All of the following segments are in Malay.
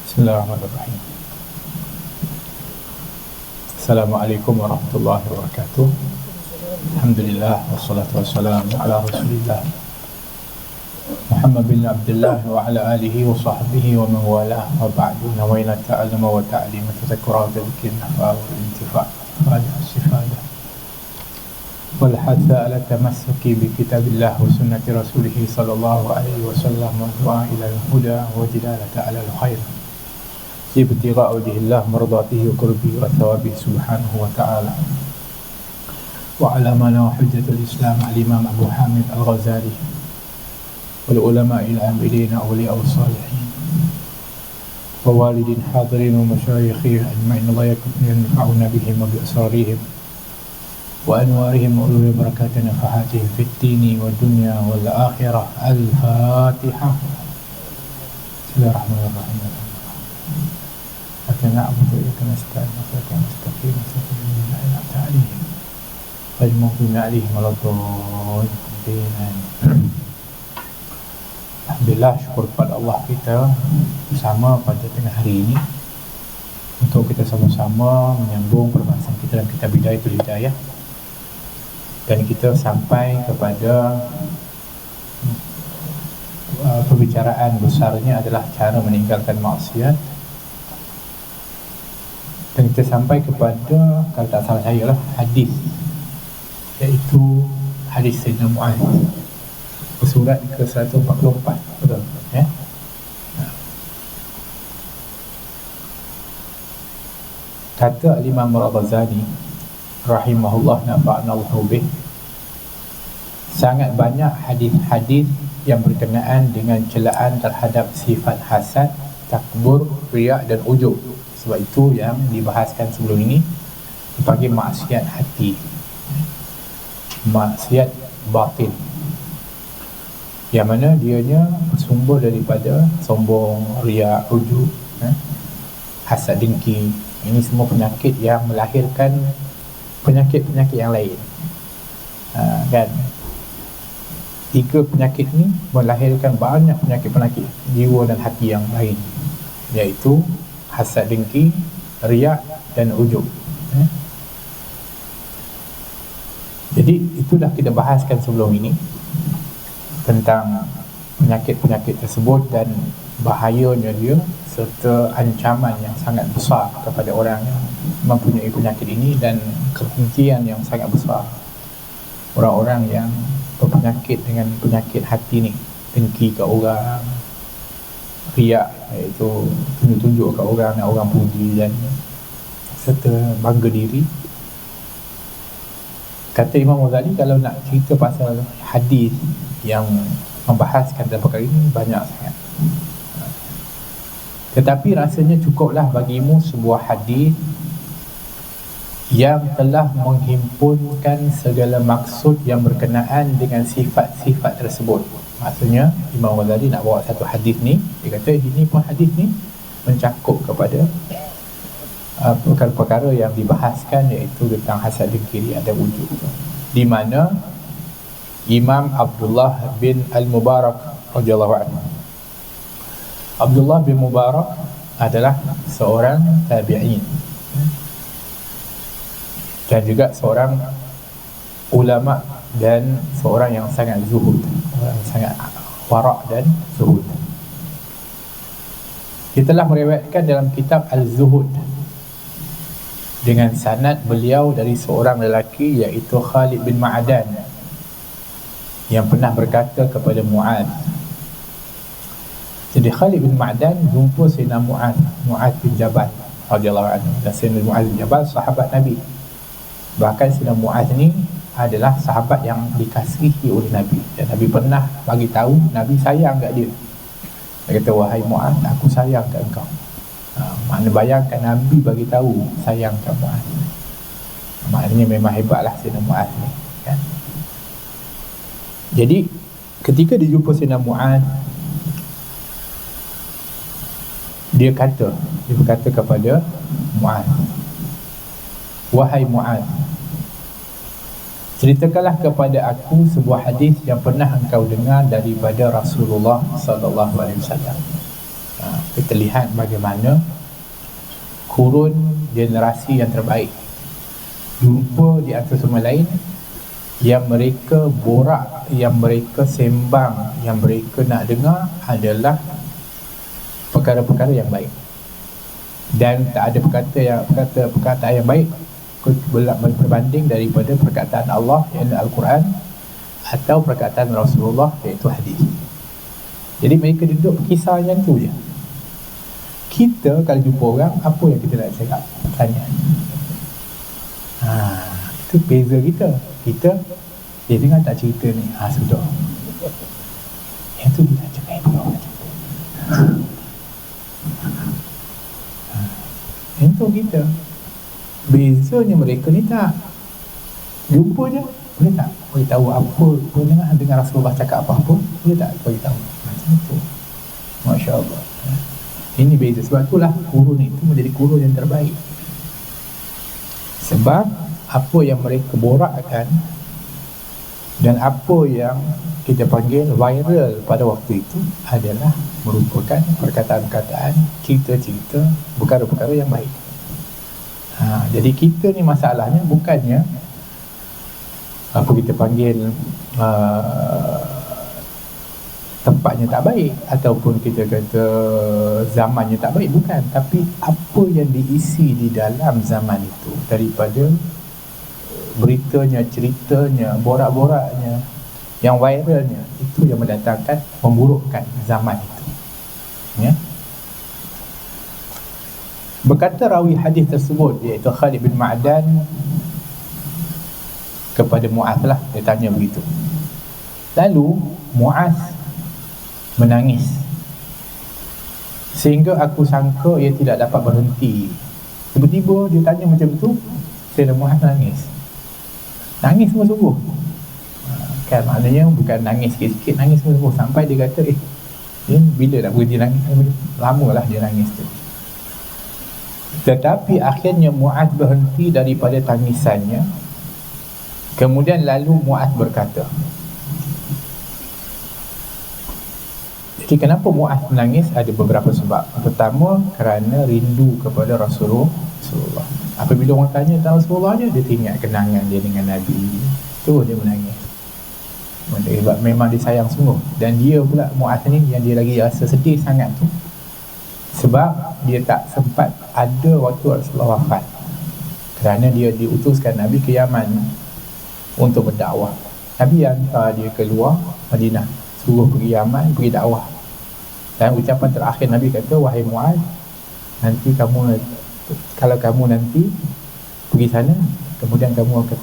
Bismillahirrahmanirrahim. Assalamualaikum warahmatullahi wabarakatuh. Alhamdulillah wassalatu wassalamu ala Rasulillah Muhammad bin Abdullah wa ala alihi wa sahbihi wa man walah wa ba'du. Nawaina ta'alluma wa ta'lima tadhakkura wa tadhkirna wa intifa' wa al-istifadah wal hatha ala tamassuki bi kitabillah wa sunnati rasulih sallallahu alaihi wasallam wa du'a ila al-huda wa dilalata ala al-khair ibtigha wajhillah mardatihi wa qurbihi wa thawabihi subhanahu wa ta'ala. Wa alamana wa hujjatul islam al-imam Abu Hamid al-Ghazali wal ulama al-amilin awliya as-salihin wa walidin hadirin wa masyayikhin ajma'in. Allah yanfa'una bihim wa bi asrarihim wa anwarihim wa ulul barakatih nafahatihim fid dini wa dunya wal akhirah. Al-Fatihah. Bismillahirrahmanirrahim. نعبد وإياك نستعين صراط المستقيم صراط الذين أنعمت عليهم غير المغضوب عليهم ولا الضالين. Alhamdulillah, syukur kepada Allah kita bersama pada tengah hari ini untuk kita sama-sama menyambung perbahasan kita dalam kitab Bidayatul Hidayah, dan kita sampai kepada perbicaraan besarnya adalah cara meninggalkan maksiat. Dan kita sampai kepada, kalau tak salah saya lah, hadis, iaitu hadis Sayyidina Mu'adz, surat ke-144, betul ya? Kata Al-Imam Al-Ghazali rahimahullah, nafa'anallahu bih, sangat banyak hadis-hadis yang berkenaan dengan celaan terhadap sifat hasad, takbur, riya dan ujub. Sebab itu yang dibahaskan sebelum ini dipanggil maksiat hati, maksiat batin, yang mana dianya bersumber daripada sombong, riya, ujub, hasad, dengki. Ini semua penyakit yang melahirkan penyakit-penyakit yang lain, kan? Tiga penyakit ni melahirkan banyak penyakit-penyakit jiwa dan hati yang lain, iaitu hasad, dengki, riya dan ujub. Jadi itulah kita bahaskan sebelum ini tentang penyakit-penyakit tersebut dan bahayanya dia, serta ancaman yang sangat besar kepada orang yang mempunyai penyakit ini, dan kebencian yang sangat besar orang-orang yang berpenyakit dengan penyakit hati ni, dengki ke orang, riak, iaitu tunjuk-tunjuk kat orang, nak orang puji, dan serta bangga diri. Kata Imam Ghazali, kalau nak cerita pasal hadis yang membahaskan tentang perkara ini banyak sangat, tetapi rasanya cukuplah bagimu sebuah hadis yang telah menghimpunkan segala maksud yang berkenaan dengan sifat-sifat tersebut. Maksudnya Imam Ghazali nak bawa satu hadis ni, dia kata ini pun hadis ni mencakup kepada perkara-perkara yang dibahaskan, iaitu tentang hasad, dengki, ada wujud, di mana Imam Abdullah bin Al-Mubarak radhiyallahu anhu, Abdullah bin Mubarak adalah seorang tabi'in dan juga seorang ulama dan seorang yang sangat zuhud, orang sangat wara' dan zuhud. Kita telah meriwayatkan dalam kitab Al-Zuhud dengan sanad beliau dari seorang lelaki, iaitu Khalid bin Ma'adan, yang pernah berkata kepada Mu'adz. Jadi Khalid bin Ma'adan jumpa Sayyidina Mu'adz bin Jabal radhiyallahu anhu, dan Sayyidina Mu'adz bin Jabal sahabat Nabi. Bahkan Sayyidina Mu'adz ni adalah sahabat yang dikasihi oleh Nabi, dan Nabi pernah bagi tahu Nabi sayang kat dia. Dia kata, wahai Mu'adz, aku sayang kat engkau. Makna bayangkan Nabi bagi tahu sayang kat Mu'adz. Maknanya memang hebatlah Sayyidina Mu'adz ni, kan? Jadi ketika dia jumpa Sayyidina Mu'adz, dia berkata kepada Mu'adz, wahai Mu'adz, ceritakanlah kepada aku sebuah hadis yang pernah engkau dengar daripada Rasulullah sallallahu alaihi wasallam. kita lihat bagaimana kurun generasi yang terbaik jumpa di antara semua lain, yang mereka borak, yang mereka sembang, yang mereka nak dengar adalah perkara-perkara yang baik, dan tak ada perkataan yang baik berbanding daripada perkataan Allah iaitu Al-Quran atau perkataan Rasulullah iaitu hadis. Jadi mereka duduk kisah yang tu je. Kita kalau jumpa orang, apa yang kita nak cakap? Tanya. Itu beza kita. Dia dengar tak cerita ni? Sudah. Yang tu dia nak cakap yang tu kita. Bezanya mereka ni tak. Jumpa je, boleh tak beritahu apa? Boleh dengar Rasulullah cakap apa-apa? Boleh tak beritahu? Macam tu. Masya Allah. Ini beza. Sebab itulah kurun itu menjadi kurun yang terbaik. Sebab apa yang mereka borakkan dan apa yang kita panggil viral pada waktu itu adalah merupakan perkataan-perkataan, cerita-cerita, perkara-perkara yang baik. Jadi kita ni masalahnya bukannya apa kita panggil tempatnya tak baik ataupun kita kata zamannya tak baik, bukan, tapi apa yang diisi di dalam zaman itu daripada beritanya, ceritanya, borak-boraknya, yang viralnya, itu yang mendatangkan, memburukkan zaman itu, ya. Berkata rawi hadis tersebut iaitu Khalid bin Ma'dan kepada Mu'adh lah, dia tanya begitu. Lalu Mu'adh menangis sehingga aku sangka ia tidak dapat berhenti. Tiba-tiba dia tanya macam tu, Sayyidina Mu'adh nangis sungguh-sungguh. Kan maknanya bukan nangis sikit-sikit, nangis sungguh-sungguh sampai dia kata bila nak berhenti nangis? Lamalah dia nangis tu. Tetapi akhirnya Mu'adh berhenti daripada tangisannya. Kemudian lalu Mu'adh berkata, jadi kenapa Mu'adh menangis? Ada beberapa sebab. Pertama, kerana rindu kepada Rasulullah. Apabila orang tanya tentang Rasulullah dia teringat kenangan dia dengan Nabi. Itu dia menangis. Sebab memang dia sayang sungguh. Dan dia pula, Mu'adh ni, yang dia lagi rasa sedih sangat tu, sebab dia tak sempat ada waktu Rasulullah wafat. Kerana dia diutuskan Nabi ke Yaman untuk berdakwah. Nabi hantar dia keluar Madinah, suruh pergi Yaman, pergi dakwah. Dan ucapan terakhir Nabi kata, wahai Mu'adh, nanti kamu, kalau kamu nanti pergi sana, kemudian kamu akan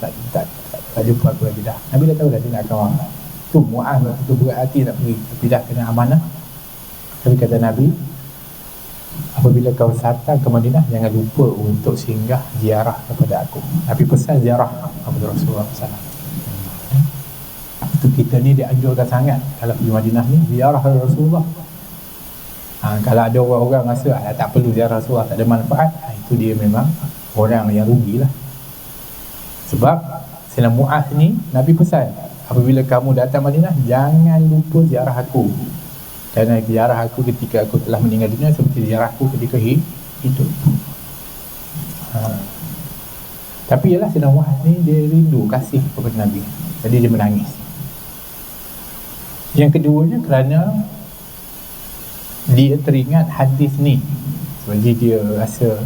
tak jumpa aku lagi dah. Nabi dah tahu dah dia nak akan wafat. Tu Mu'adh waktu tu berat hati nak pergi, tapi dah kena amanah. Tapi kata Nabi, apabila kau datang ke Madinah, jangan lupa untuk singgah ziarah kepada aku. Nabi pesan ziarah kepada Rasulullah SAW. Itu kita ni dianjurkan sangat kalau pergi Madinah ni, ziarah Rasulullah. Kalau ada orang-orang rasa tak perlu ziarah Rasulullah, tak ada manfaat, itu dia memang orang yang rugilah. Sebab Sayyidina Mu'adh ni, Nabi pesan, apabila kamu datang Madinah, jangan lupa ziarah aku. Kerana ziarah aku ketika aku telah meninggal dunia seperti ziarah aku ketika hidup. Tapi ialah Sayyidina Mu'adh ni, dia rindu, kasih kepada Nabi. Jadi dia menangis. Yang keduanya kerana dia teringat hadis ni. Jadi dia rasa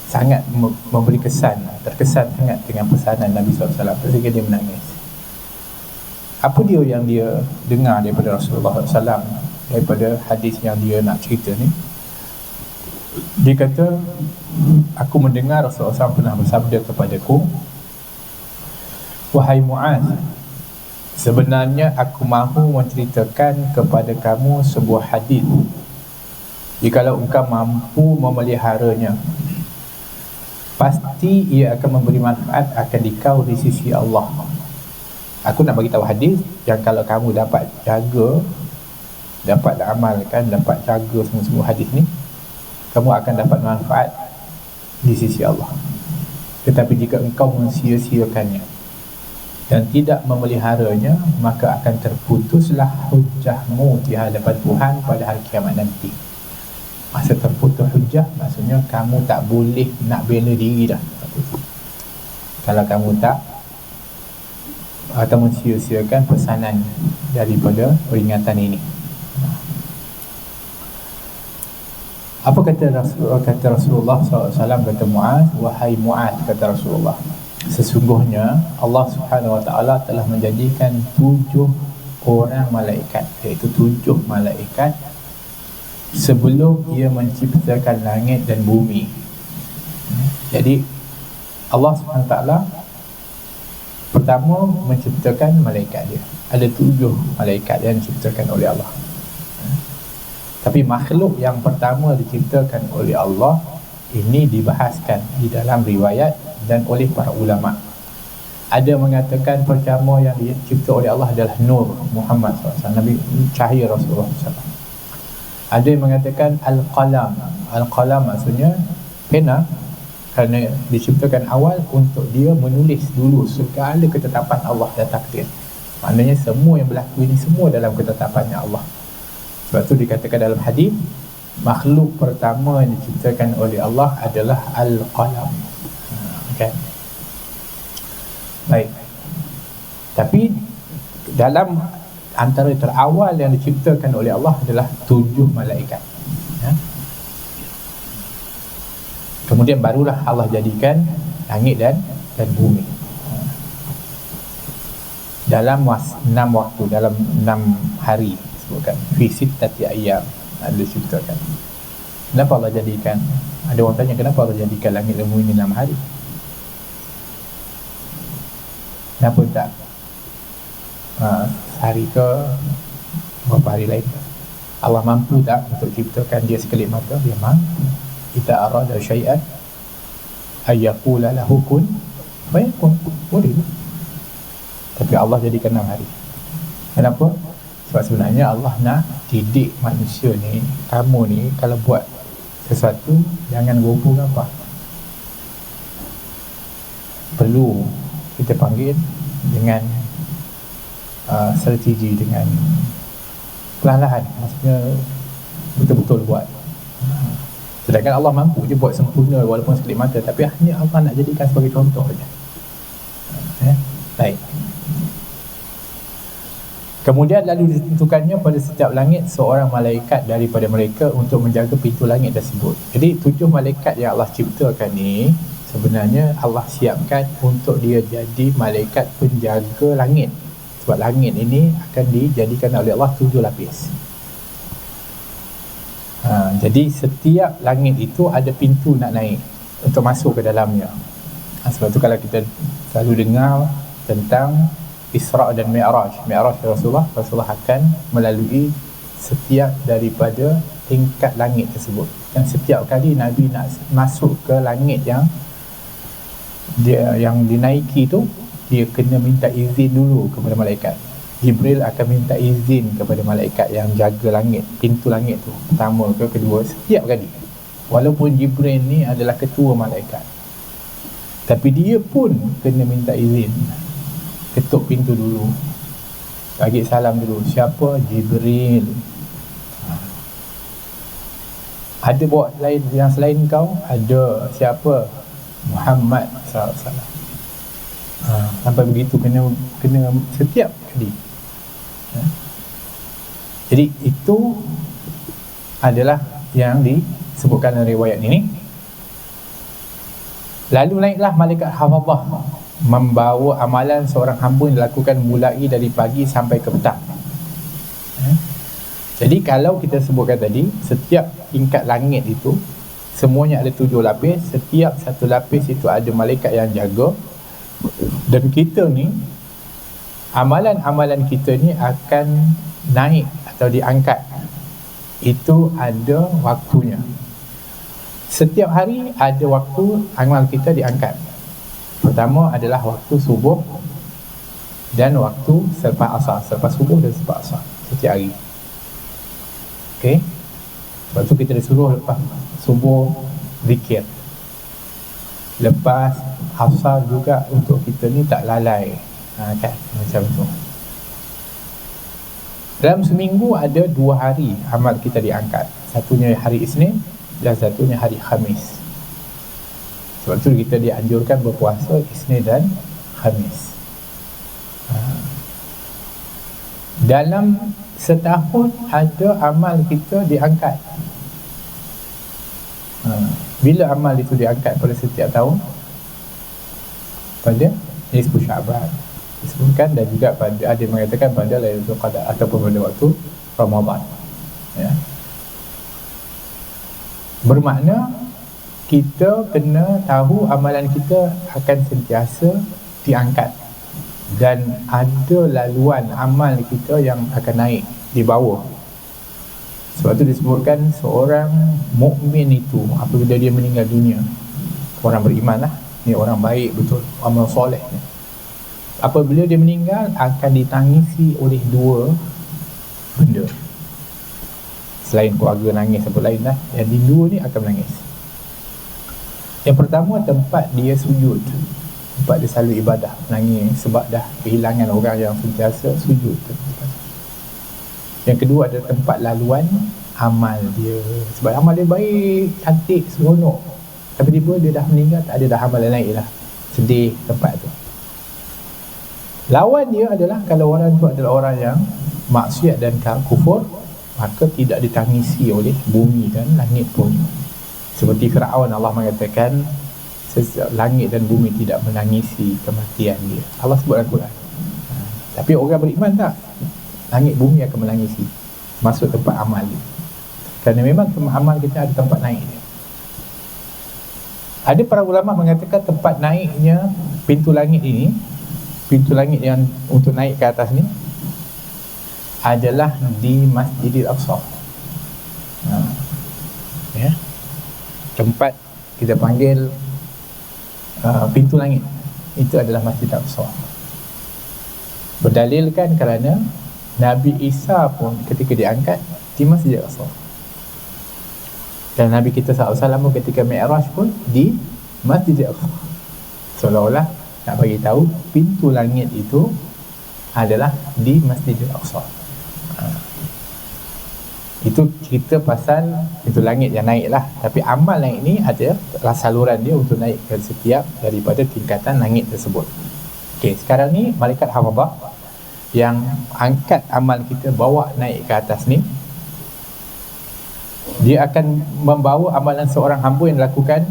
sangat memberi kesan, terkesan sangat dengan pesanan Nabi SAW, sehingga dia menangis. Apa dia yang dia dengar daripada Rasulullah SAW, daripada hadis yang dia nak cerita ni? Dia kata, aku mendengar Rasulullah SAW pernah bersabda kepadaku, wahai Mu'adh, sebenarnya aku mahu menceritakan kepada kamu sebuah hadis. Jikalau engkau mampu memeliharanya, pasti ia akan memberi manfaat akan dikau di sisi Allah. Aku nak bagi tahu hadis yang kalau kamu dapat jaga, dapat amalkan, dapat jaga semua hadis ni, kamu akan dapat manfaat di sisi Allah. Tetapi jika engkau mensia-siakannya dan tidak memeliharanya, maka akan terputuslah hujahmu di hadapan Tuhan pada hari kiamat nanti. Masa terputus hujah, maksudnya kamu tak boleh nak bela diri dah. Kalau kamu tak atau mensia-siakan pesanan daripada peringatan ini. Apa kata Rasulullah SAW kata Muaz, wahai Muaz, kata Rasulullah, sesungguhnya Allah Subhanahu Wa Taala telah menjadikan 7 orang malaikat, iaitu 7 malaikat sebelum ia menciptakan langit dan bumi. Jadi Allah Subhanahu Wa Taala pertama menciptakan malaikat dia. Ada 7 malaikat yang diciptakan oleh Allah. Tapi makhluk yang pertama diciptakan oleh Allah ini dibahaskan di dalam riwayat dan oleh para ulama. Ada mengatakan pertama yang dicipta oleh Allah adalah Nur Muhammad SAW, Nabi cahaya Rasulullah SAW. Ada yang mengatakan Al-Qalam. Al-Qalam maksudnya pena, kerana diciptakan awal untuk dia menulis dulu segala ketetapan Allah dan takdir. Maknanya semua yang berlaku ini semua dalam ketetapannya Allah. Sebab tu dikatakan dalam hadis, makhluk pertama yang diciptakan oleh Allah adalah Al-Qalam. Kan? Baik. Tapi dalam antara terawal yang diciptakan oleh Allah adalah 7 malaikat. Kemudian barulah Allah jadikan langit dan bumi. Dalam 6 waktu, dalam 6 hari, sebutkan fi sittati ayyam ada diciptakan. Kenapa Allah jadikan? Ada orang tanya, kenapa Allah jadikan langit dan bumi 6 hari? Kenapa tak hari ke beberapa hari lain? Allah mampu tak untuk ciptakan dia sekelip mata? Dia mampu. Kita arada syai'an ayyaqula lahu kun fayakun. Boleh. Tapi Allah jadikan 6 hari. Kenapa? Sebab sebenarnya Allah nak didik manusia ni, kamu ni kalau buat sesuatu jangan gopoh apa. Perlu kita panggil dengan strategi, dengan perlahan-lahan, maksudnya betul-betul buat. Sedangkan Allah mampu je buat sempurna walaupun sekelip mata, tapi hanya Allah nak jadikan sebagai contoh saja. Baik. Kemudian lalu ditentukannya pada setiap langit seorang malaikat daripada mereka untuk menjaga pintu langit tersebut. Jadi 7 malaikat yang Allah ciptakan ni sebenarnya Allah siapkan untuk dia jadi malaikat penjaga langit. Sebab langit ini akan dijadikan oleh Allah 7 lapis. Jadi setiap langit itu ada pintu nak naik untuk masuk ke dalamnya. Sebab tu kalau kita selalu dengar tentang Isra' dan Mi'raj Rasulullah akan melalui setiap daripada tingkat langit tersebut. Dan setiap kali Nabi nak masuk ke langit yang dinaiki tu, dia kena minta izin dulu kepada malaikat. Jibril akan minta izin kepada malaikat yang jaga langit, pintu langit tu, pertama ke kedua, setiap kali. Walaupun Jibril ni adalah ketua malaikat, tapi dia pun kena minta izin, ketuk pintu dulu, bagi salam dulu. Siapa? Jibril. Ada bawa lain yang selain kau? Ada. Siapa? Muhammad SAW. Sampai begitu, kena setiap kali. Jadi itu adalah yang disebutkan dalam riwayat ini. Lalu naiklah malaikat hafazah membawa amalan seorang hamba yang dilakukan mulai dari pagi sampai ke petang. Jadi kalau kita sebutkan tadi, setiap tingkat langit itu semuanya ada 7 lapis. Setiap satu lapis itu ada malaikat yang jaga. Dan kita ni, amalan-amalan kita ni akan naik atau diangkat. Itu ada waktunya. Setiap hari ada waktu amal kita diangkat. Pertama adalah waktu subuh dan waktu selepas asar. Selepas subuh dan selepas asar setiap hari. Okey. Sebab tu kita disuruh lepas subuh zikir, lepas asar juga, untuk kita ni tak lalai. Kan, macam tu. Dalam seminggu ada 2 hari amal kita diangkat. satunya hari Isnin dan satunya hari Khamis. Sebab tu kita dianjurkan berpuasa Isnin dan Khamis. Dalam setahun ada amal kita diangkat. Bila amal itu diangkat pada setiap tahun? Pada nisfu Sya'ban disebutkan, dan juga pada, ada yang mengatakan pada Lailatul Qadar ataupun pada waktu Ramadan, ya. Bermakna kita kena tahu amalan kita akan sentiasa diangkat, dan ada laluan amal kita yang akan naik di bawah. Sebab tu disebutkan seorang mukmin itu apabila dia meninggal dunia, orang beriman lah, ni orang baik betul, amal soleh, apabila dia meninggal akan ditangisi oleh dua benda. Selain keluarga nangis apa lain lah, yang di dua ni akan menangis. Yang pertama, tempat dia sujud, tempat dia selalu ibadah, menangis sebab dah kehilangan orang yang sentiasa sujud. Yang kedua adalah tempat laluan amal dia, sebab amal dia baik, cantik, seronok, tapi tiba dia dah meninggal, tak ada dah amal lain lah, sedih tempat tu. Lawan dia adalah kalau orang tu adalah orang yang maksiat dan kufur, maka tidak ditangisi oleh bumi dan langit pun. Seperti Fir'aun, Allah mengatakan langit dan bumi tidak menangisi kematian dia. Allah sebut dalam Quran. Tapi orang beriman tak? Langit bumi akan menangisi masuk tempat amal dia, kerana memang tempat amal kita ada tempat naik dia. Ada para ulama mengatakan tempat naiknya pintu langit ini, pintu langit yang untuk naik ke atas ni adalah di Masjidil Aqsa. Ya, tempat kita panggil pintu langit itu adalah Masjidil Aqsa. Berdalilkan kerana Nabi Isa pun ketika diangkat di Masjidil Aqsa, dan Nabi kita SAW pun ketika Mi'raj pun di Masjidil Aqsa. Seolah-olah nak bagi tahu pintu langit itu adalah di Masjidil Aqsa. Itu cerita pasal pintu langit yang naik lah. Tapi amal naik ni ada saluran dia untuk naik ke setiap daripada tingkatan langit tersebut. Okey, sekarang ni malaikat hafazah yang angkat amal kita, bawa naik ke atas ni, dia akan membawa amalan seorang hamba yang dilakukan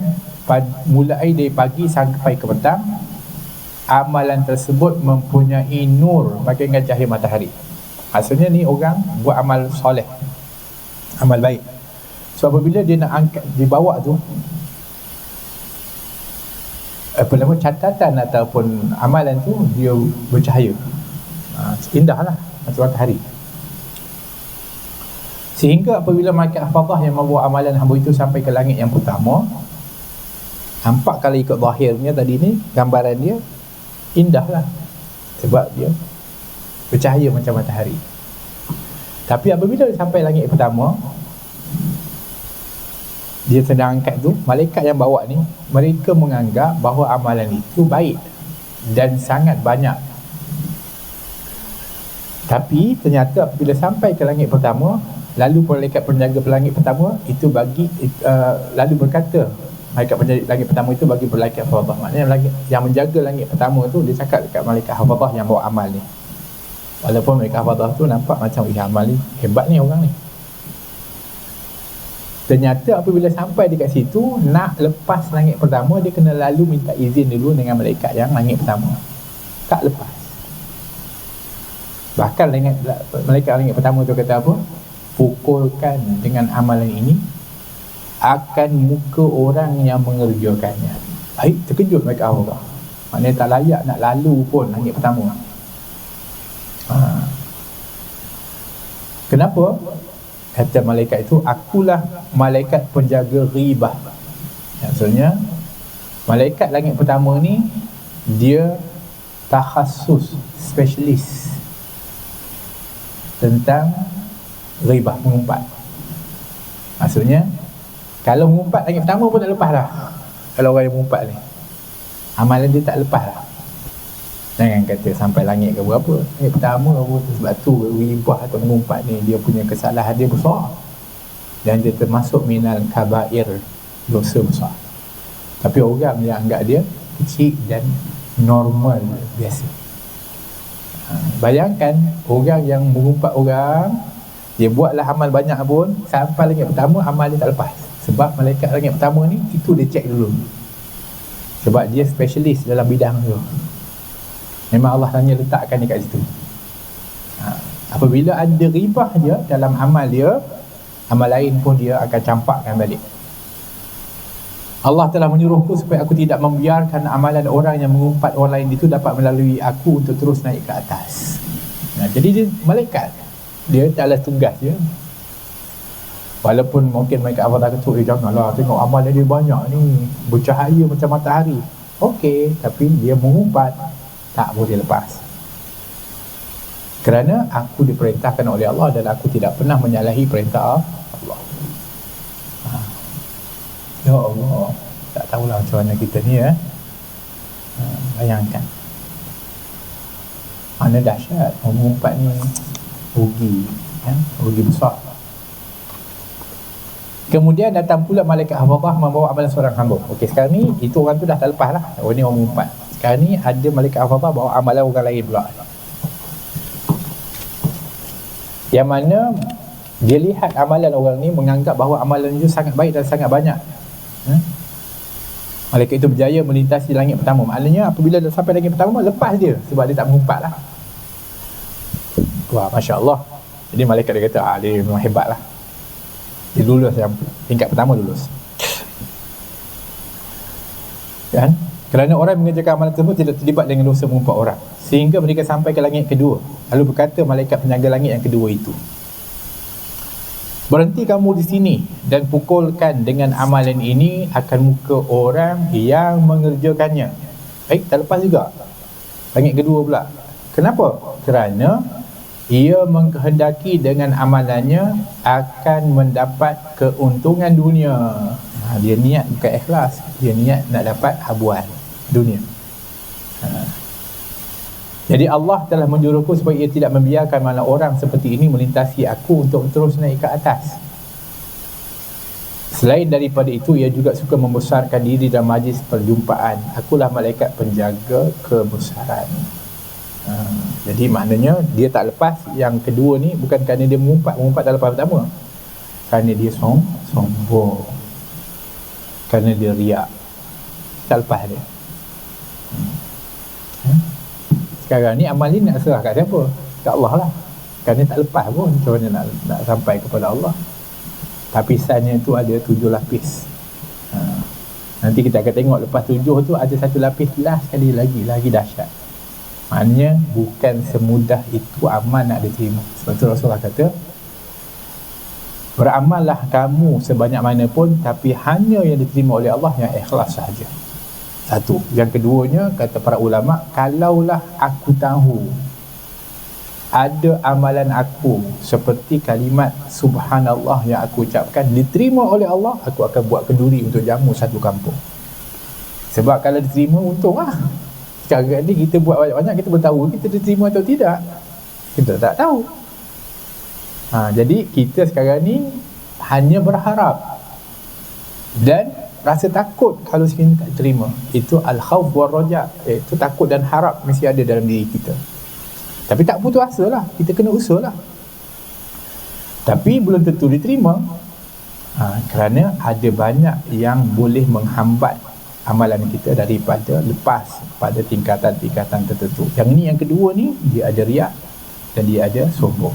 mulai dari pagi sampai ke petang. Amalan tersebut mempunyai nur bagaikan cahaya matahari. Maksudnya ni orang buat amal soleh, amal baik. So apabila dia nak angkat, dibawa tu, apa nama, catatan ataupun amalan tu dia bercahaya, indahlah macam matahari. Sehingga apabila malaikat hafazah yang membawa amalan hamba itu sampai ke langit yang pertama, nampak kalau ikut zahirnya tadi ni, gambaran dia indahlah sebab dia bercahaya macam matahari. Tapi apabila dia sampai langit pertama, dia sedang angkat tu, malaikat yang bawa ni, mereka menganggap bahawa amalan itu baik dan sangat banyak. Tapi ternyata apabila sampai ke langit pertama, lalu malaikat penjaga langit pertama itu lalu berkata, malaikat penjaga langit pertama itu bagi malaikat hafazah. Maknanya yang menjaga langit pertama tu, dia cakap dekat malaikat hafazah yang bawa amal ni, walaupun malaikat hafazah tu nampak macam amal ni hebat ni orang ni, ternyata apabila sampai dekat situ nak lepas langit pertama, dia kena lalu minta izin dulu dengan malaikat yang langit pertama, tak lepas. Bahkan malaikat langit pertama tu kata apa? Pukulkan dengan amalan ini akan muka orang yang mengerjakannya. Baik, terkejut mereka Allah. Maknanya tak layak nak lalu pun langit pertama. Kenapa? Kata malaikat itu, akulah malaikat penjaga ghibah. Maksudnya malaikat langit pertama ni dia takhasus, spesialis tentang ghibah, mengumpat. Maksudnya kalau mengumpat langit pertama pun tak lepas lah. Kalau orang yang mengumpat ni, amalan dia tak lepas lah. Jangan kata sampai langit ke berapa, langit pertama pun. Sebab tu ghibah atau mengumpat ni, dia punya kesalahan dia besar. dan dia termasuk minal kabair, dosa besar. Tapi orang yang anggap dia kecil dan normal, biasa. Bayangkan orang yang mengumpat orang, dia buatlah amal banyak pun, sampai langit pertama amal dia tak lepas. Sebab malaikat langit pertama ni, itu dia cek dulu. Sebab dia specialist dalam bidang tu. Memang Allah hanya letakkan dia kat situ. Apabila ada ribah dia dalam amal dia, amal lain pun dia akan campakkan balik. Allah telah menyuruhku supaya aku tidak membiarkan amalan orang yang mengumpat orang lain itu dapat melalui aku untuk terus naik ke atas. Jadi dia malaikat, dia taklah tugas dia. Walaupun mungkin malaikat Allah dah ketuk, janganlah tengok amalan dia banyak ni, bercahaya macam matahari. Okey, tapi dia mengumpat, tak boleh lepas. Kerana aku diperintahkan oleh Allah dan aku tidak pernah menyalahi perintah Allah. Ya Allah, tak tahulah macam mana kita ni bayangkan. Mana dahsyat, mengumpat ni rugi, rugi besar. Kemudian datang pula malaikat hafazah membawa amalan seorang hamba. Okey, sekarang ni itu orang tu dah tak lepas lah. Oh, ni orang mengumpat. Sekarang ni ada malaikat hafazah bawa amalan orang lain pula. Yang mana dia lihat amalan orang ni, menganggap bahawa amalan itu sangat baik dan sangat banyak. Malaikat itu berjaya melintasi langit pertama. Maknanya apabila dah sampai langit pertama, lepas dia, sebab dia tak mengumpat lah. Wah, Masya Allah. Jadi malaikat dia kata, dia memang hebat lah, dia lulus yang tingkat pertama, lulus. Kan? Kerana orang yang mengerjakan amalan tersebut tidak terlibat dengan dosa mengumpat orang, sehingga mereka sampai ke langit kedua. Lalu berkata malaikat penjaga langit yang kedua itu, berhenti kamu di sini dan pukulkan dengan amalan ini akan muka orang yang mengerjakannya. Tak lepas juga. Langit kedua pula. Kenapa? Kerana ia mengkehendaki dengan amalannya akan mendapat keuntungan dunia. Dia niat bukan ikhlas, dia niat nak dapat habuan dunia. Jadi Allah telah menyuruhku supaya ia tidak membiarkan mana orang seperti ini melintasi aku untuk terus naik ke atas. Selain daripada itu, ia juga suka membesarkan diri dalam majlis perjumpaan. Akulah malaikat penjaga kebesaran. Jadi maknanya dia tak lepas yang kedua ni bukan kerana dia mengumpat tak lepas pertama, kerana dia sombong, kerana dia riak, tak lepas dia. Sekarang ni amal ni nak serah kat siapa? Kat Allah lah. Kerana tak lepas pun, macam mana nak sampai kepada Allah. Lapisannya tu ada 7 lapis. Nanti kita akan tengok lepas 7 tu ada satu lapis last sekali lagi dahsyat. Maknanya bukan semudah itu amal nak diterima. Sebab tu Rasulullah kata, beramallah kamu sebanyak mana pun, tapi hanya yang diterima oleh Allah yang ikhlas sahaja. Satu. Yang keduanya, kata para ulama, kalaulah aku tahu ada amalan aku seperti kalimat subhanallah yang aku ucapkan diterima oleh Allah, aku akan buat kenduri untuk jamu satu kampung. Sebab kalau diterima, untung lah. Sekarang ni kita buat banyak-banyak, kita boleh tahu kita diterima atau tidak. Kita tak tahu. Jadi kita sekarang ni hanya berharap dan rasa takut kalau sekiranya tak terima. Itu al-khawf wal raja, itu takut dan harap mesti ada dalam diri kita. Tapi tak putus asa lah, kita kena usaha lah. Tapi belum tentu diterima, kerana ada banyak yang boleh menghambat amalan kita daripada lepas pada tingkatan-tingkatan tertentu. Yang ni, yang kedua ni, dia ada riak dan dia ada sombong.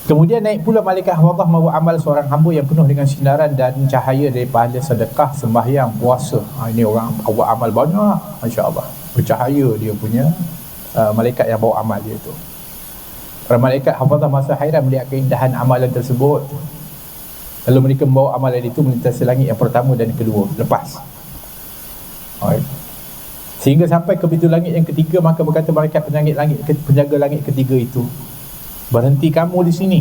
Kemudian naik pula malaikat hafazah membawa amal seorang hamba yang penuh dengan sinaran dan cahaya daripada sedekah, sembahyang, puasa. Ini orang buat amal banyak, Masya Allah, bercahaya dia punya malaikat yang bawa amal dia tu. Para malaikat hafazah masa hairan melihat keindahan amalan tersebut. Lalu mereka membawa amalan itu melintasi langit yang pertama dan kedua, lepas. Sehingga sampai ke pintu langit yang ketiga, maka berkata malaikat penjaga langit ketiga itu, berhenti kamu di sini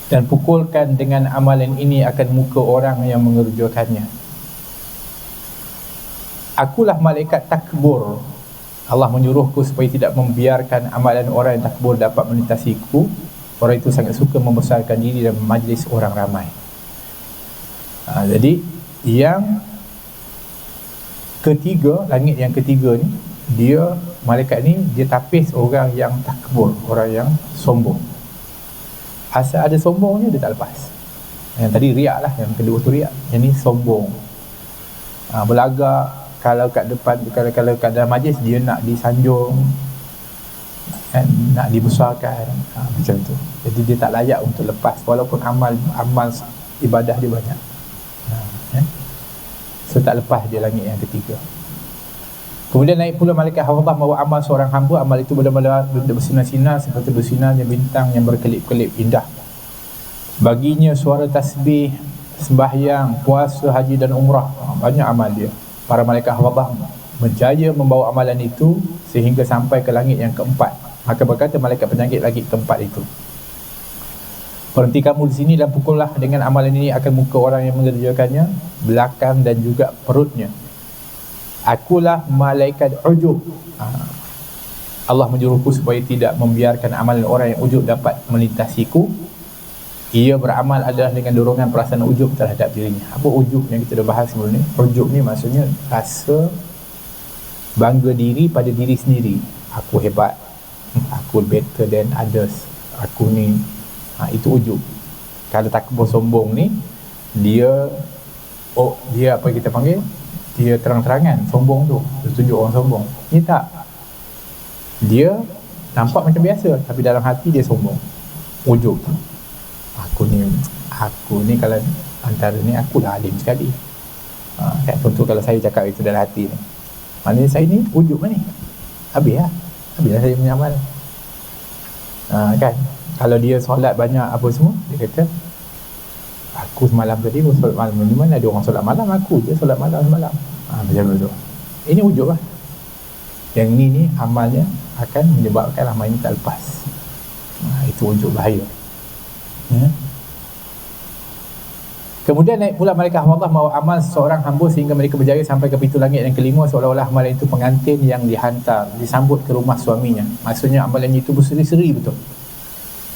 dan pukulkan dengan amalan ini akan muka orang yang mengerjakannya. Akulah malaikat takbur. Allah menyuruhku supaya tidak membiarkan amalan orang yang takbur dapat melintasiku Orang itu sangat suka membesarkan diri dalam majlis orang ramai. Jadi yang ketiga, langit yang ketiga ni, dia, malaikat ni, dia tapis orang yang takbur, orang yang sombong. Asal ada sombongnya, dia tak lepas. Yang tadi riak lah, yang kedua tu riak, yang ni sombong. Berlagak, kalau kat depan, kalau kat dalam majlis, dia nak disanjung, nak dibesarkan, macam tu. Jadi dia tak layak untuk lepas, walaupun amal ibadah dia banyak. So tak lepas dia langit yang ketiga. Kemudian naik pula malaikat hafazah membawa amal seorang hamba. Amal itu benar-benar bersinar-sinar seperti bersinarnya bintang yang berkelip-kelip indah. Baginya suara tasbih, sembahyang, puasa, haji dan umrah, banyak amal dia. Para malaikat hafazah berjaya membawa amalan itu sehingga sampai ke langit yang keempat. Maka berkata malaikat penjaga langit keempat itu, berhenti kamu di sini dan pukullah dengan amalan ini akan muka orang yang mengerjakannya, belakang dan juga perutnya. Akulah malaikat ujub. Allah menyuruhku supaya tidak membiarkan amalan orang yang ujub dapat melintasiku. Ia beramal adalah dengan dorongan perasaan ujub terhadap dirinya. Apa ujub yang kita dah bahas sebelum ni? Ujub ni maksudnya rasa bangga diri pada diri sendiri. Aku hebat, aku better than others, aku ni, itu ujub. Kalau takbur sombong ni, dia apa kita panggil, dia terang-terangan sombong tu, dia tunjuk orang sombong. Ni tak, dia nampak macam biasa tapi dalam hati dia sombong, ujub. Aku ni kalau antara ni aku dah alim sekali. Contoh kalau saya cakap itu dalam hati ni, maknanya saya ni ujub ni, habislah saya punya amal. Kan, kalau dia solat banyak apa semua, dia kata aku semalam tadi solat malam, di mana ada orang solat malam, aku je solat malam semalam. Macam tu. Ini ujub lah. Yang ni amalnya akan menyebabkan amal ini tak lepas. Itu ujub, bahaya. Kemudian naik pula malaikat Allah membawa amal seorang hamba sehingga mereka berjaya sampai ke pintu langit yang kelima, seolah-olah amalan itu pengantin yang dihantar, disambut ke rumah suaminya. Maksudnya amalannya itu berseri-seri betul.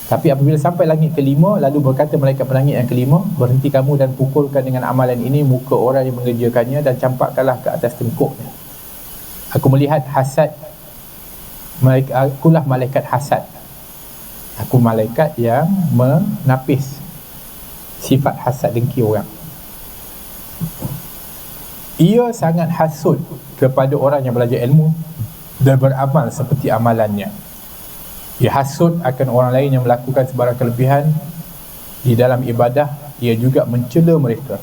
Tapi apabila sampai langit kelima, lalu berkata malaikat pelangit yang kelima, berhenti kamu dan pukulkan dengan amalan ini muka orang yang mengerjakannya dan campakkanlah ke atas tengkuknya. Aku melihat hasad, akulah malaikat hasad. Aku malaikat yang menapis sifat hasad dengki orang. Ia sangat hasud kepada orang yang belajar ilmu dan beramal seperti amalannya. Ia hasud akan orang lain yang melakukan sebarang kelebihan di dalam ibadah. Ia juga mencela mereka.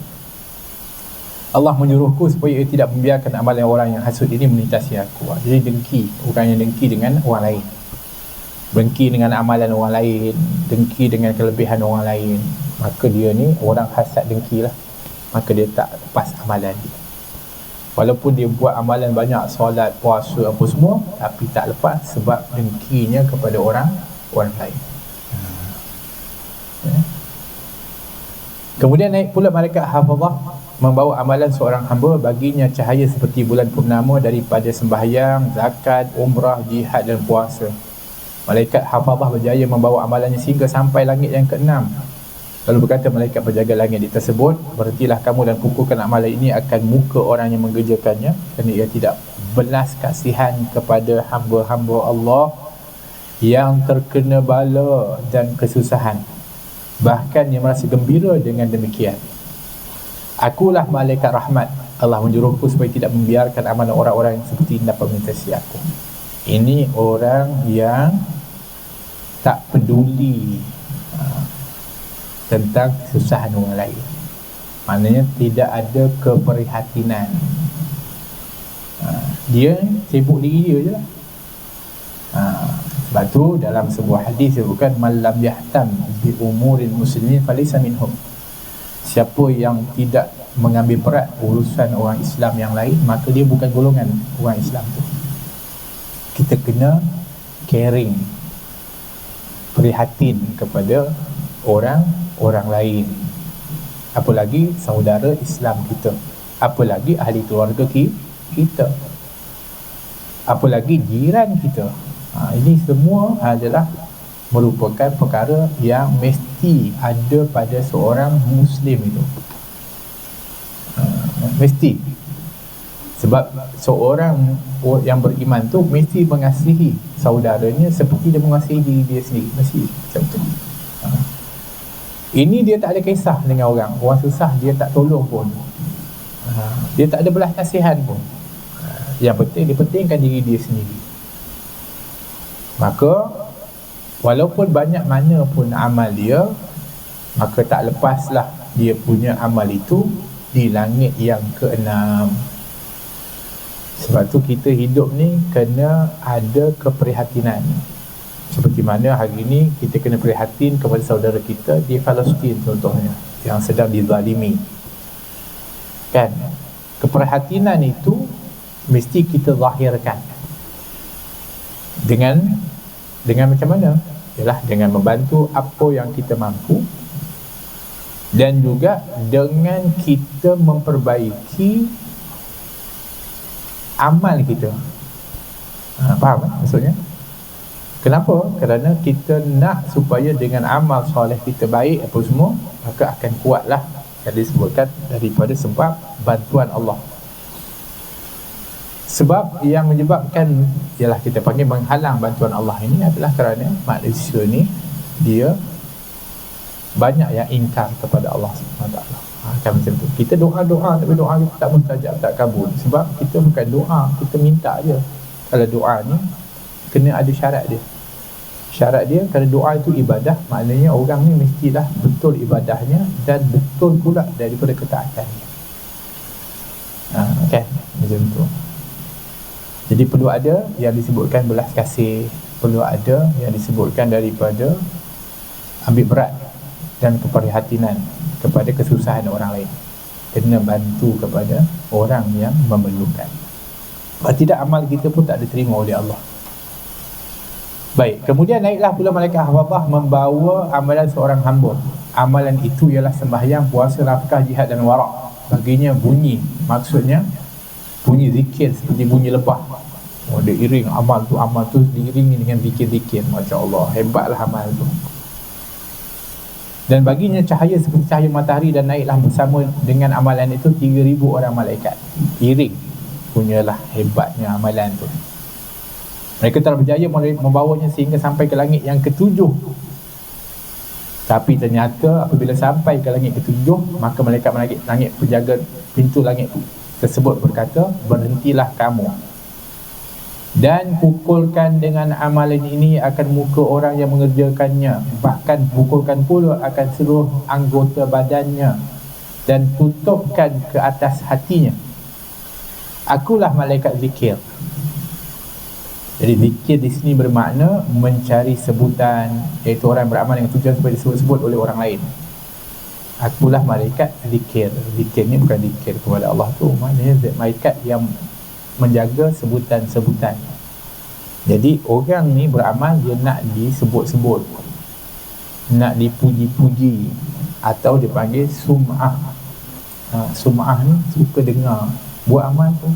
Allah menyuruhku supaya ia tidak membiarkan amalan orang yang hasud ini melintasi aku. Jadi dengki, bukan yang dengki dengan orang lain, dengki dengan amalan orang lain, dengki dengan kelebihan orang lain. Maka dia ni orang hasad dengki lah. Maka dia tak lepas amalan dia. Walaupun dia buat amalan banyak, solat, puasa, apa semua, tapi tak lepas sebab dengkinya kepada orang lain. Kemudian naik pula malaikat hafazah membawa amalan seorang hamba. Baginya cahaya seperti bulan purnama daripada sembahyang, zakat, umrah, jihad dan puasa. Malaikat hafazah berjaya membawa amalannya sehingga sampai langit yang keenam. Lalu berkata malaikat penjaga langit tersebut, berhentilah kamu dan pukulkan amalan ini akan muka orang yang mengerjakannya, kerana ia tidak belas kasihan kepada hamba-hamba Allah yang terkena bala dan kesusahan. Bahkan ia merasa gembira dengan demikian. Akulah malaikat rahmat. Allah menyuruhku supaya tidak membiarkan amalan orang-orang yang seperti ini dapat melintasi aku. Ini orang yang tak peduli tentang kesusahan orang lain. Maknanya tidak ada keprihatinan. Dia sibuk diri dia je lah. Sebab tu dalam sebuah hadis disebutkan man lam yahtam bi umuril muslimin falaysa minhum. Siapa yang tidak mengambil berat urusan orang Islam yang lain, maka dia bukan golongan orang Islam tu. Kita kena caring, prihatin kepada orang lain, apalagi saudara Islam kita, apalagi ahli keluarga kita, apalagi jiran kita. Ini semua adalah merupakan perkara yang mesti ada pada seorang Muslim itu. Mesti. Sebab seorang yang beriman tu mesti mengasihi saudaranya seperti dia mengasihi diri dia sendiri. Mesti macam tu. Ini dia tak ada kisah dengan orang susah dia tak tolong pun. Dia tak ada belas kasihan pun. Yang penting dia pentingkan diri dia sendiri. Maka walaupun banyak mana pun amal dia, maka tak lepaslah dia punya amal itu di langit yang keenam. Sebab tu kita hidup ni kena ada keprihatinan. Seperti mana hari ini kita kena prihatin kepada saudara kita di Palestin contohnya, yang sedang dizalimi. Kan? Keprihatinan itu mesti kita zahirkan. Dengan macam mana? Ialah dengan membantu apa yang kita mampu, dan juga dengan kita memperbaiki amal kita. Faham maksudnya? Kenapa? Kerana kita nak supaya dengan amal soleh kita baik apa semua, maka akan kuatlah yang disebutkan daripada sebab bantuan Allah. Sebab yang menyebabkan ialah kita panggil menghalang bantuan Allah ini adalah kerana manusia ni dia banyak yang ingkar kepada Allah SWT. Kan macam tu. Kita doa-doa tapi doa kita tak mustajab, tak kabul. Sebab kita bukan doa, kita minta je. Kalau doa ni kena ada syarat dia. Syarat dia, kalau doa itu ibadah, maknanya orang ni mestilah betul ibadahnya dan betul pula daripada ketaatannya. Kan macam tu. Jadi perlu ada yang disebutkan belas kasih, perlu ada yang disebutkan daripada ambil berat dan keprihatinan kepada kesusahan orang lain. Kena bantu kepada orang yang memerlukan. Kalau tidak, amal kita pun tak diterima oleh Allah. Baik, kemudian naiklah pula malaikat hafazah membawa amalan seorang hamba. Amalan itu ialah sembahyang, puasa, nafkah, jihad dan warak. Baginya bunyi, maksudnya bunyi zikir seperti bunyi lebah. Dia iring amal tu diiringi dengan zikir-zikir. Masya Allah, hebatlah amal tu. Dan baginya cahaya seperti cahaya matahari, dan naiklah bersama dengan amalan itu 3,000 orang malaikat. Iring. Punyalah hebatnya amalan tu. Mereka telah berjaya membawanya sehingga sampai ke langit yang ketujuh. Tapi ternyata apabila sampai ke langit ketujuh, maka malaikat langit penjaga pintu langit tersebut berkata, berhentilah kamu dan pukulkan dengan amalan ini akan muka orang yang mengerjakannya, bahkan pukulkan pula akan seluruh anggota badannya, dan tutupkan ke atas hatinya. Akulah malaikat zikir. Jadi zikir di sini bermakna mencari sebutan, iaitu orang beramal dengan tujuan supaya disebut-sebut oleh orang lain. Akulah malaikat zikir. Zikir ni bukan zikir kepada Allah tu, maknanya malaikat yang menjaga sebutan-sebutan. Jadi orang ni beramal, dia nak disebut-sebut, nak dipuji-puji, atau dipanggil sum'ah. Sum'ah ni suka dengar. Buat amal tu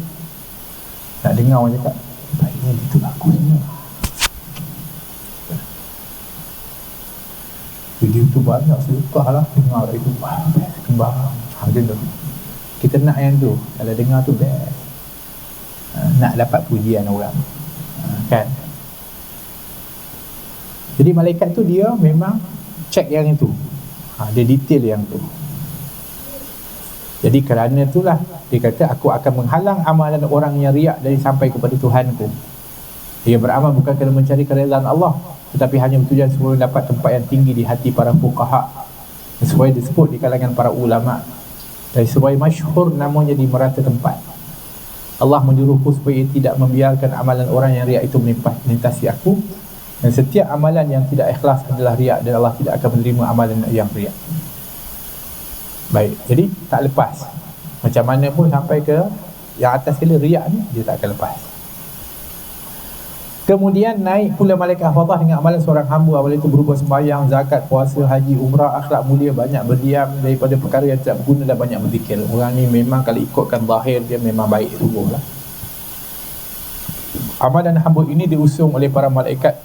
nak dengar orang cakap, baiknya dia tu bagusnya, video tu banyak sedekah lah, dengar itu best, kembang. Macam tu kita nak yang tu. Kalau dengar tu best, nak dapat pujian orang, kan. Jadi malaikat tu dia memang check yang itu, dia detail yang tu. Jadi kerana itulah dia kata, aku akan menghalang amalan orang yang riak dari sampai kepada Tuhanku. Dia beramal bukan kerana mencari keredaan Allah, tetapi hanya bertujuan supaya dapat tempat yang tinggi di hati para fuqaha, supaya disebut di kalangan para ulama, dan supaya masyhur namanya di merata tempat. Allah menyuruhku supaya tidak membiarkan amalan orang yang riak itu melintasi aku, dan setiap amalan yang tidak ikhlas adalah riak, dan Allah tidak akan menerima amalan yang riak. Baik, jadi tak lepas. Macam mana pun sampai ke yang atas sekali riak ni, dia tak akan lepas. Kemudian naik pula malaikat hafazah dengan amalan seorang hamba. Amalan itu berupa sembahyang, zakat, puasa, haji, umrah, akhlak mulia, banyak berdiam daripada perkara yang tidak berguna, dan banyak berzikir. Orang ni memang kalau ikutkan zahir, dia memang baik sungguh lah. Amalan hamba ini diusung oleh para malaikat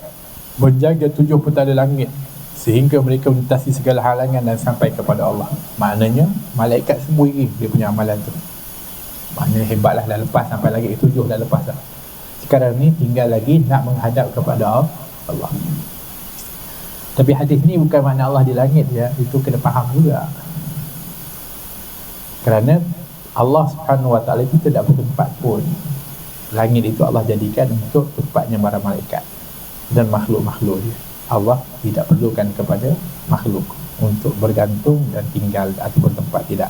menjaga 7 petala langit sehingga mereka melintasi segala halangan dan sampai kepada Allah. Maknanya malaikat semua iri dia punya amalan tu. Maknanya hebatlah, dah lepas sampai lagi 7 dah lepas dah. Sekarang ni tinggal lagi nak menghadap kepada Allah. Tapi hadis ni bukan makna Allah di langit ya, itu kena faham juga. Kerana Allah Subhanahu Wa Taala itu tidak bertempat pun. Langit itu Allah jadikan untuk tempatnya para malaikat dan makhluk-makhluk dia. Allah tidak perlukan kepada makhluk untuk bergantung dan tinggal atau bertempat, tidak.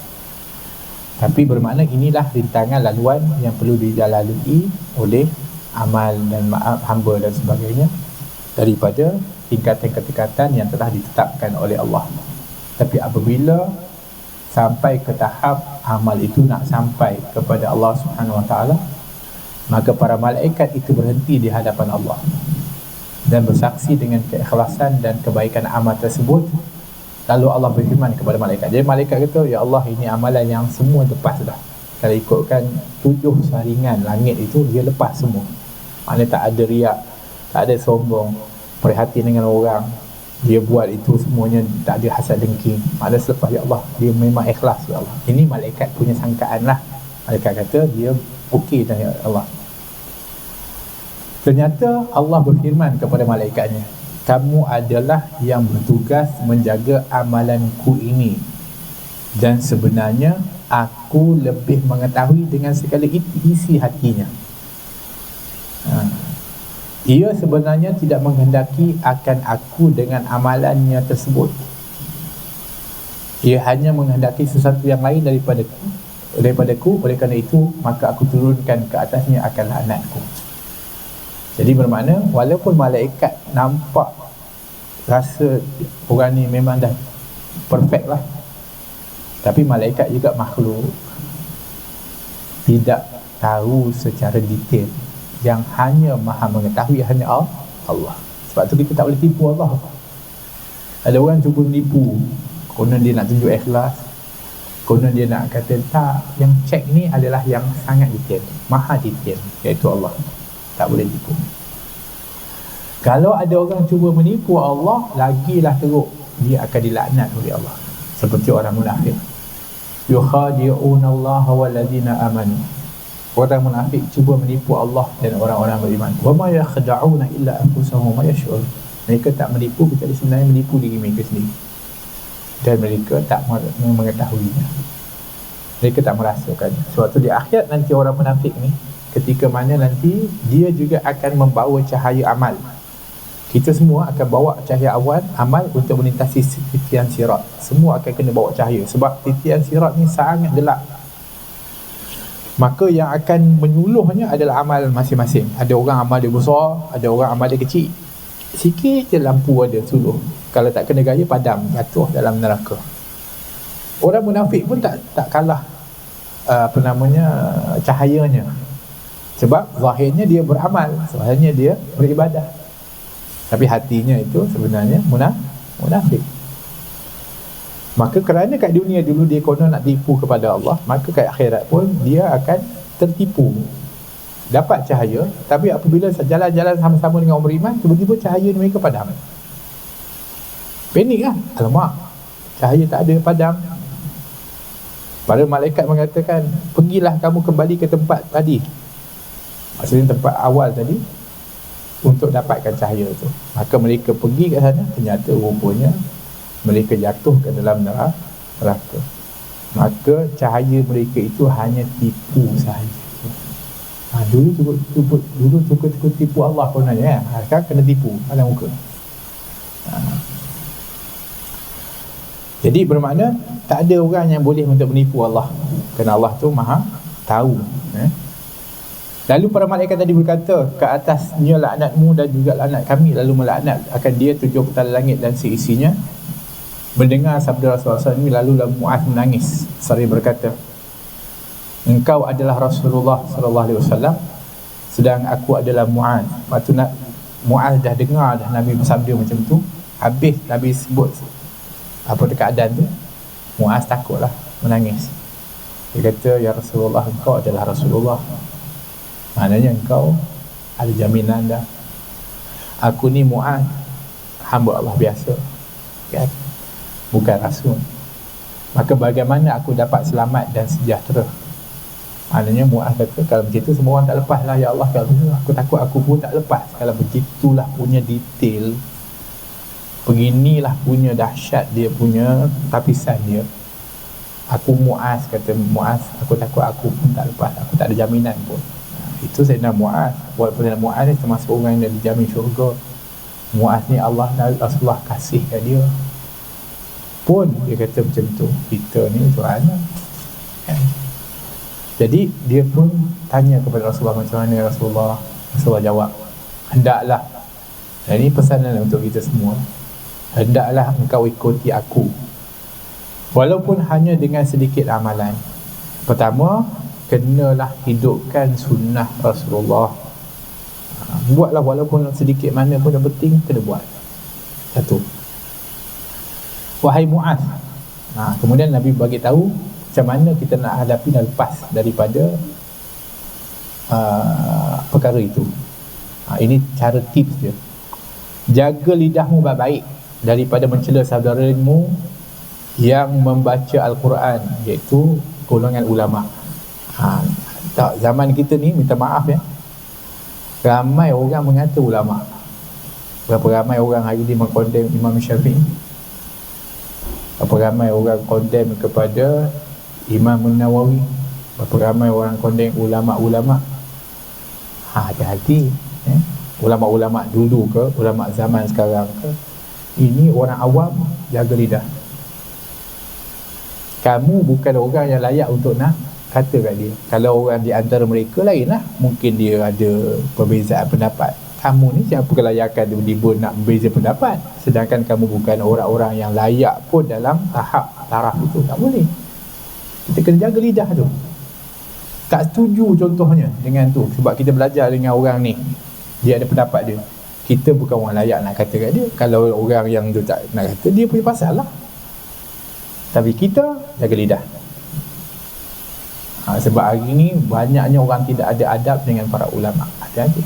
Tapi bermakna inilah rintangan laluan yang perlu dilalui oleh amal dan maaf hamba dan sebagainya daripada tingkatan-tingkatan yang telah ditetapkan oleh Allah. Tapi apabila sampai ke tahap amal itu nak sampai kepada Allah Subhanahu Wa Taala, maka para malaikat itu berhenti di hadapan Allah dan bersaksi dengan keikhlasan dan kebaikan amal tersebut. Lalu Allah berfirman kepada malaikat. Jadi malaikat kata, ya Allah, ini amalan yang semua lepas dah. Kalau ikutkan 7 saringan langit itu, dia lepas semua. Maknanya tak ada riak, tak ada sombong, prihatin dengan orang. Dia buat itu semuanya tak ada hasad dengki. Maknanya selepas, ya Allah, dia memang ikhlas, ya Allah. Ini malaikat punya sangkaan lah. Malaikat kata dia okey dah, ya Allah. Ternyata Allah berfirman kepada malaikatnya, kamu adalah yang bertugas menjaga amalanku ini, dan sebenarnya aku lebih mengetahui dengan segala isi hatinya. Ia sebenarnya tidak menghendaki akan aku dengan amalannya tersebut. Ia hanya menghendaki sesuatu yang lain daripadaku. Oleh kerana itu, maka aku turunkan ke atasnya akan laknatku. Jadi bermakna walaupun malaikat nampak rasa orang ni memang dah perfect lah, tapi malaikat juga makhluk, tidak tahu secara detail. Yang hanya maha mengetahui hanya Allah. Sebab tu kita tak boleh tipu Allah. Ada orang cuba menipu, konon dia nak tunjuk ikhlas, konon dia nak kata tak, yang cek ni adalah yang sangat detail, maha detail, iaitu Allah. Tak boleh tipu. Kalau ada orang cuba menipu Allah, lagilah teruk, dia akan dilaknat oleh Allah. Seperti orang munafik, yukhadi'una Allah walladzina amanu. Orang munafik cuba menipu Allah dan orang-orang beriman. Wa ma yakhda'una illa anfusahum wa yash'urun. Mereka tak menipu kecuali sebenarnya menipu diri mereka sendiri, dan mereka tak mengetahuinya. Mereka tak merasakan. Suatu di akhirat nanti orang munafik ni, ketika mana nanti dia juga akan membawa cahaya amal. Kita semua akan bawa cahaya amal untuk melintasi titian sirat. Semua akan kena bawa cahaya, sebab titian sirat ni sangat gelap. Maka yang akan menyuluhnya adalah amal masing-masing. Ada orang amal dia besar, ada orang amal dia kecil. Sikit je lampu ada suluh, kalau tak kena gaya padam, jatuh dalam neraka. Orang munafik pun tak kalah cahayanya. Sebab zahirnya dia beramal, zahirnya dia beribadah, tapi hatinya itu sebenarnya munafik. Maka kerana kat dunia dulu dia konon nak tipu kepada Allah, maka kat akhirat pun dia akan tertipu. Dapat cahaya, tapi apabila jalan-jalan sama-sama dengan orang beriman, tiba-tiba cahaya mereka padam. Panik lah. Alamak, cahaya tak ada, padam. Para malaikat mengatakan, pergilah kamu kembali ke tempat tadi, maksudnya tempat awal tadi, untuk dapatkan cahaya tu. Maka mereka pergi ke sana, ternyata rupanya mereka jatuh ke dalam neraka. Maka cahaya mereka itu hanya tipu sahaja. Dulu cukup tipu Allah kononnya, sekarang kena tipu ada muka. Jadi bermakna tak ada orang yang boleh untuk menipu Allah, kerana Allah tu maha tahu. Lalu para malaikat tadi berkata, ke atasnya laknatmu dan juga laknat kami. Lalu melaknat akan dia 7 petala langit dan seisinya. Mendengar sabda Rasulullah SAW ini, lalu Muaz menangis seraya berkata, engkau adalah Rasulullah SAW, sedang aku adalah Muaz. Waktu Muaz dah dengar dah Nabi bersabda macam tu, habis Nabi sebut apa keadaan tu, Muaz takutlah, menangis. Dia kata, ya Rasulullah, engkau adalah Rasulullah, maknanya engkau ada jaminan dah. aku ni Mu'adh, hamba Allah biasa, kan? Bukan rasul. Maka bagaimana aku dapat selamat dan sejahtera? Maknanya Mu'adh kata, kalau begitu semua orang tak lepas lah ya Allah. Kalau begitu aku takut aku pun tak lepas. Kalau begitulah punya detail, beginilah punya dahsyat dia punya tapisan dia. Aku Mu'adh, kata Mu'adh, aku takut aku pun tak lepas, aku tak ada jaminan pun. Itu Sayyidina Mu'adh. Walaupun Sayyidina Mu'adh ni termasuk orang yang dijamin syurga. Mu'adh ni Allah dan Rasulullah kasihkan dia pun dia kata macam tu, kita ni macam mana, kan? Jadi dia pun tanya kepada Rasulullah, macam mana Rasulullah? Rasulullah jawab, hendaklah, dan ini pesanan untuk kita semua, hendaklah engkau ikuti aku walaupun hanya dengan sedikit amalan. Pertama, kenalah hidupkan sunnah Rasulullah. Buatlah walaupun sedikit mana pun yang penting kena buat. Satu. Wahai Mu'adh, kemudian Nabi bagi tahu macam mana kita nak hadapi dan lepas daripada perkara itu. Ini cara tips dia. Jaga lidahmu baik-baik daripada mencela saudaramu yang membaca Al-Quran, iaitu golongan ulama. Tak, zaman kita ni, minta maaf ya, ramai orang mengata ulama. Berapa ramai orang hari ni mengkondem Imam Syafi'i, berapa ramai orang kondem kepada Imam Nawawi, berapa ramai orang kondem ulama-ulama. Hati-hati, ulama-ulama dulu ke, ulama zaman sekarang ke, ini orang awam, jaga lidah. Kamu bukan orang yang layak untuk nak kata kat dia. Kalau orang di antara mereka lain lah, mungkin dia ada perbezaan pendapat. Kamu ni siapa kelayakan tiba-tiba nak berbeza pendapat, sedangkan kamu bukan orang-orang yang layak pun dalam taraf itu. Tak boleh. Kita kena jaga lidah tu. Tak setuju contohnya dengan tu, sebab kita belajar dengan orang ni, dia ada pendapat dia, kita bukan orang layak nak kata kat dia. Kalau orang yang tu tak nak kata, dia punya pasal lah. Tapi kita jaga lidah. Sebab hari ni banyaknya orang tidak ada adab dengan para ulama. Hati-hati.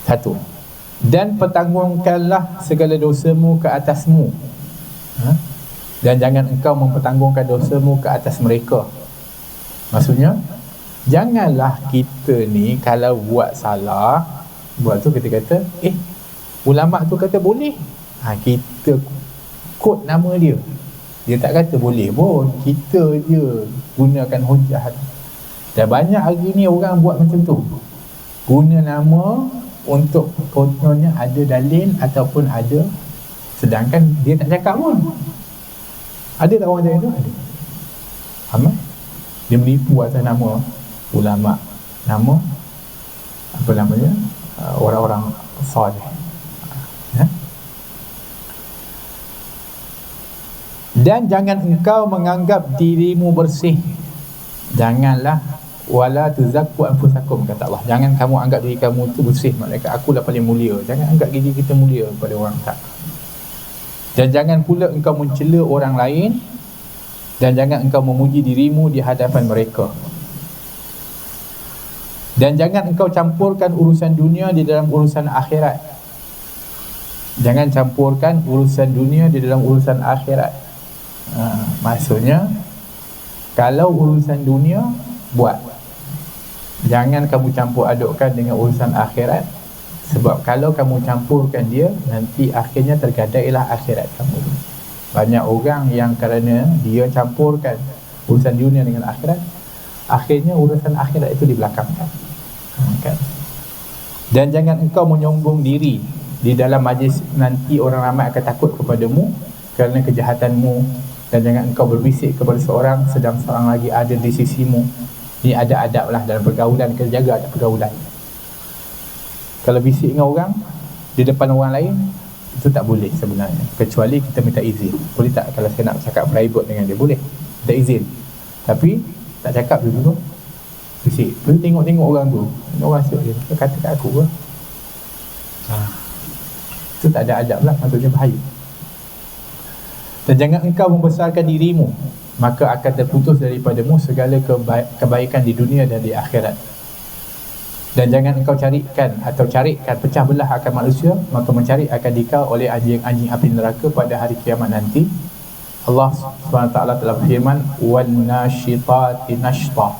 Satu. Dan pertanggunganlah segala dosamu ke atasmu, dan jangan engkau mempertanggungan dosamu ke atas mereka. Maksudnya, janganlah kita ni kalau buat salah, buat tu kita kata, ulama tu kata boleh, kita quote nama dia. Dia tak kata boleh pun, kita je gunakan hujah. Dan banyak hari ni orang buat macam tu, guna nama untuk kononnya ada dalil ataupun ada, sedangkan dia tak cakap pun. Ada tak orang macam tu? Ada. Ramai. Dia menipu atas nama ulama, nama apa namanya, orang-orang salih. Dan jangan engkau menganggap dirimu bersih. Janganlah, wala tuzakku anfusakum, kata Allah. Jangan kamu anggap diri kamu tu bersih, maknanya aku lah paling mulia. Jangan anggap diri kita mulia pada orang, tak. Dan jangan pula engkau mencela orang lain, dan jangan engkau memuji dirimu di hadapan mereka. Dan jangan engkau campurkan urusan dunia di dalam urusan akhirat. Jangan campurkan urusan dunia di dalam urusan akhirat. Maksudnya, kalau urusan dunia buat, jangan kamu campur adukkan dengan urusan akhirat. Sebab kalau kamu campurkan dia, nanti akhirnya tergadailah akhirat kamu. Banyak orang yang kerana dia campurkan urusan dunia dengan akhirat, akhirnya urusan akhirat itu dibelakangkan, kan? Dan jangan engkau menyombong diri di dalam majlis, nanti orang ramai akan takut kepadamu kerana kejahatanmu. Dan jangan engkau berbisik kepada seorang sedang seorang lagi ada di sisimu. Ini ada adab lah dalam pergaulan, kena jaga adab pergaulan. Kalau bisik dengan orang di depan orang lain, itu tak boleh sebenarnya, kecuali kita minta izin. Boleh tak kalau saya nak cakap private dengan dia? Boleh, minta izin. Tapi tak cakap dulu tu, bisik. Boleh tengok-tengok orang tu, orang asyik dia kata kat aku ke? Itu tak ada adab lah, maksudnya bahaya. Dan jangan engkau membesarkan dirimu, maka akan terputus daripadamu segala kebaikan di dunia dan di akhirat. Dan jangan engkau carikan pecah belah akan manusia, maka mencari akan dikau oleh anjing-anjing api neraka pada hari kiamat nanti. Allah SWT telah berfirman, wan nashitati nashta,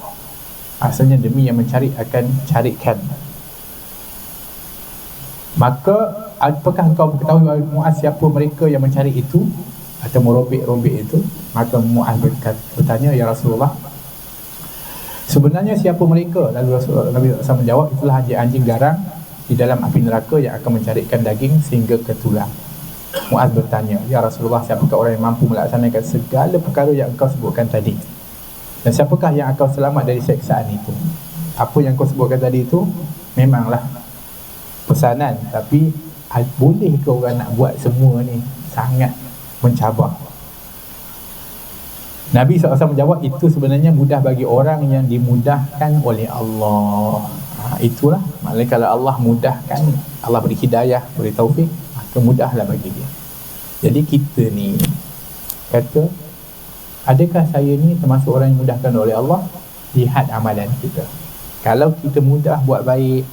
asalnya demi yang mencari akan carikan. Maka apakah engkau ketahui Muaz siapa mereka yang mencari itu atau merobek-robek itu? Maka Muaz bertanya, ya Rasulullah, sebenarnya siapa mereka? Lalu Nabi SAW menjawab, itulah anjing-anjing garang di dalam api neraka yang akan mencarikan daging sehingga ke tulang. Muaz bertanya, ya Rasulullah, siapakah orang yang mampu melaksanakan segala perkara yang engkau sebutkan tadi? Dan siapakah yang akan selamat dari seksaan itu? Apa yang kau sebutkan tadi itu memanglah pesanan, tapi boleh ke orang nak buat semua ni? Sangat mencabar. Nabi SAW menjawab, itu sebenarnya mudah bagi orang yang dimudahkan oleh Allah. Itulah, maknanya kalau Allah mudahkan, Allah beri hidayah, beri taufik, maka mudahlah bagi dia. Jadi kita ni kata, adakah saya ni termasuk orang yang dimudahkan oleh Allah? Lihat amalan kita. Kalau kita mudah buat baik,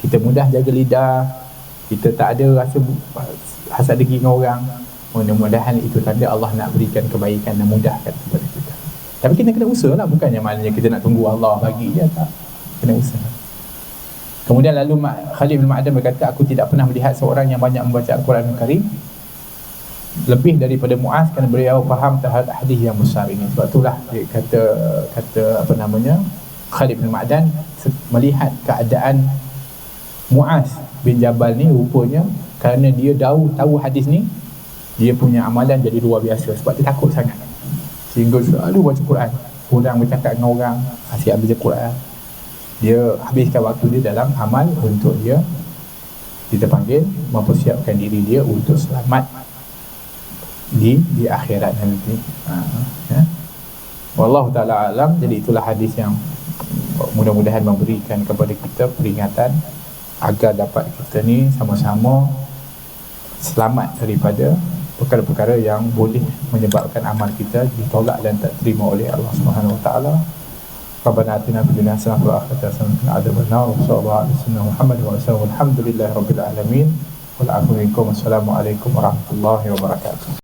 kita mudah jaga lidah, kita tak ada rasa hasad dengki dengan orang, mudah-mudahan itu tanda Allah nak berikan kebaikan dan mudahkan kepada kita. Tapi kita kena usaha lah, bukannya maknanya kita nak tunggu Allah bagi je, tak. Kena usaha. Kemudian lalu Khalid bin Ma'dan berkata, aku tidak pernah melihat seorang yang banyak membaca Al-Quran Al-Karim lebih daripada Muaz, kerana beliau faham terhadap hadis yang besar ini. Sebab itulah dia kata Khalid bin Ma'dan melihat keadaan Muaz bin Jabal ni, rupanya kerana dia tahu hadis ni, dia punya amalan jadi luar biasa sebab dia takut sangat, sehingga selalu baca Quran, kurang bercakap dengan orang, asyik baca Quran. Dia habiskan waktu dia dalam amal untuk dia panggil mempersiapkan diri dia untuk selamat di akhirat nanti. Wallahu ta'ala alam. Jadi itulah hadis yang mudah-mudahan memberikan kepada kita peringatan agar dapat kita ni sama-sama selamat daripada perkara-perkara yang boleh menyebabkan amal kita ditolak dan tak terima oleh Allah Subhanahu Wa Taala. Rabbana atina fid dunya hasanah wa fil akhirati hasanah wa qina adzabannar. Sallallahu alaihi wasallam Muhammad wa sallam. Alhamdulillahirabbil alamin. Wal a'fu minkum. Wassalamu alaikum warahmatullahi wabarakatuh.